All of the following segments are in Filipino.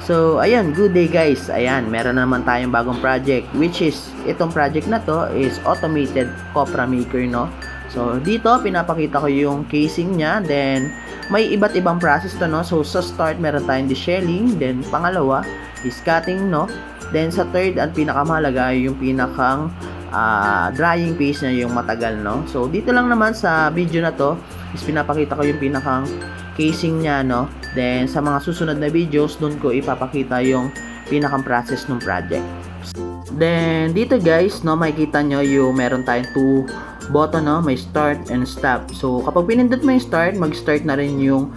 So, ayan, good day guys. Ayan, meron na naman tayong bagong project, which is, itong project na to is automated copra maker, no? So, dito, pinapakita ko yung casing niya, then, may iba't ibang process to, no? So, sa start, meron tayong deshelling, then, pangalawa, is cutting, no? Then, sa third, ang pinakamahalaga, yung pinakang drying phase niya, yung matagal, no? So, dito lang naman sa video na to, is pinapakita ko yung pinakang casing niya, no? Then, sa mga susunod na videos, doon ko ipapakita yung pinakang process ng project. Then, dito guys, no, makikita nyo yung meron tayong 2 button, no? May start and stop. So, kapag pinindot mo yung start, mag-start na rin yung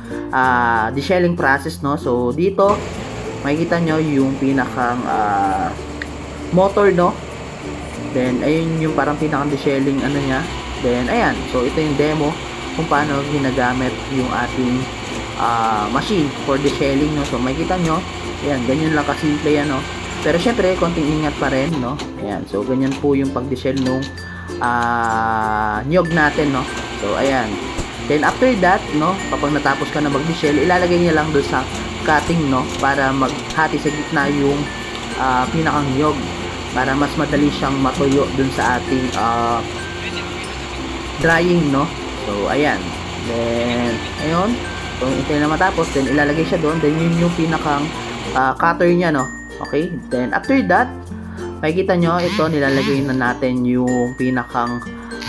deshelling process, no? So, dito, makikita nyo yung pinakang motor, no? Then, ayun yung parang pinakang deshelling ano niya. Then, ayan. So, ito yung demo kung paano ginagamit yung ating machine for deshelling, no? So, makikita nyo, ayan, ganyan lang kasimple yan, no? Pero, syempre, konting ingat pa rin, no? Ayan, so, ganyan po yung pagdeshell nung niyog natin, no? So, ayan. Then, after that, no? Kapag natapos ka na mag-deshell, ilalagay niya lang doon sa cutting, no? Para maghati sa gitna yung pinakang niyog. Para mas madali siyang matuyo dun sa ating drying, no? So, ayan. Then, ayun. So, ito na matapos. Then, ilalagay siya doon. Then, yun yung pinakang cutter niya, no? Okay? Then, after that, makikita nyo, ito, nilalagay na natin yung pinakang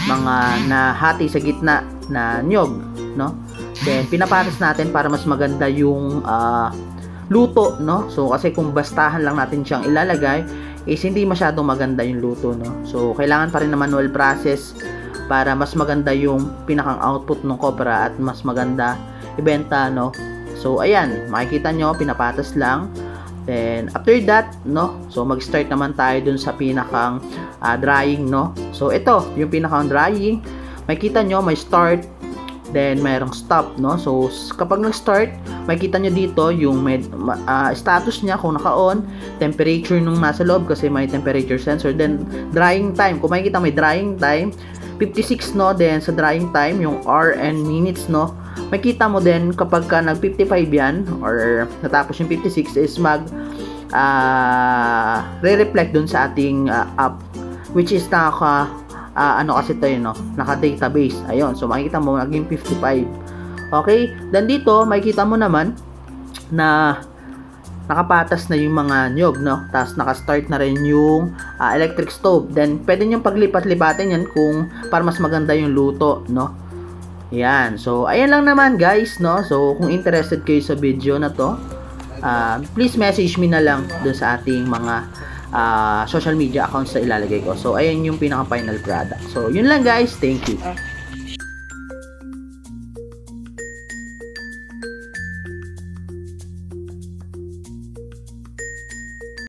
mga nahati sa gitna na nyog, no? Then, pinapares natin para mas maganda yung luto, no? So, kasi kung bastahan lang natin siyang ilalagay, is hindi masyadong maganda yung luto, no? So, kailangan pa rin na manual process para mas maganda yung pinakang output ng copra at mas maganda ibenta, no? So, ayan, makikita nyo, pinapatas lang. Then, after that, no? So, mag-start naman tayo dun sa pinakang drying, no? So, ito, yung pinakang drying. Makikita nyo, may start, then mayroong stop, no? So, kapag nag-start, makikita nyo dito yung status niya kung naka-on, temperature nung nasa loob kasi may temperature sensor, then drying time. Kung makikita may drying time, 56, no? Then sa drying time, yung hour and minutes, no? Makikita mo din kapag ka nag 55 yan or natapos yung 56 is re-reflect dun sa ating app, which is ano kasi ito yun, no? Naka-database. Ayun. So, makikita mo, naging 55. Okay? Then, dito, makikita mo naman na nakapatas na yung mga nyog, no? Tapos, naka-start na rin yung electric stove. Then, pwede nyo paglipat-lipatin yan kung para mas maganda yung luto, no? Yan. So, ayan lang naman, guys, no? So, kung interested kayo sa video na to, please message me na lang dun sa ating mga social media accounts na ilalagay ko. So, ayan yung pinaka-final product. So, yun lang guys. Thank you.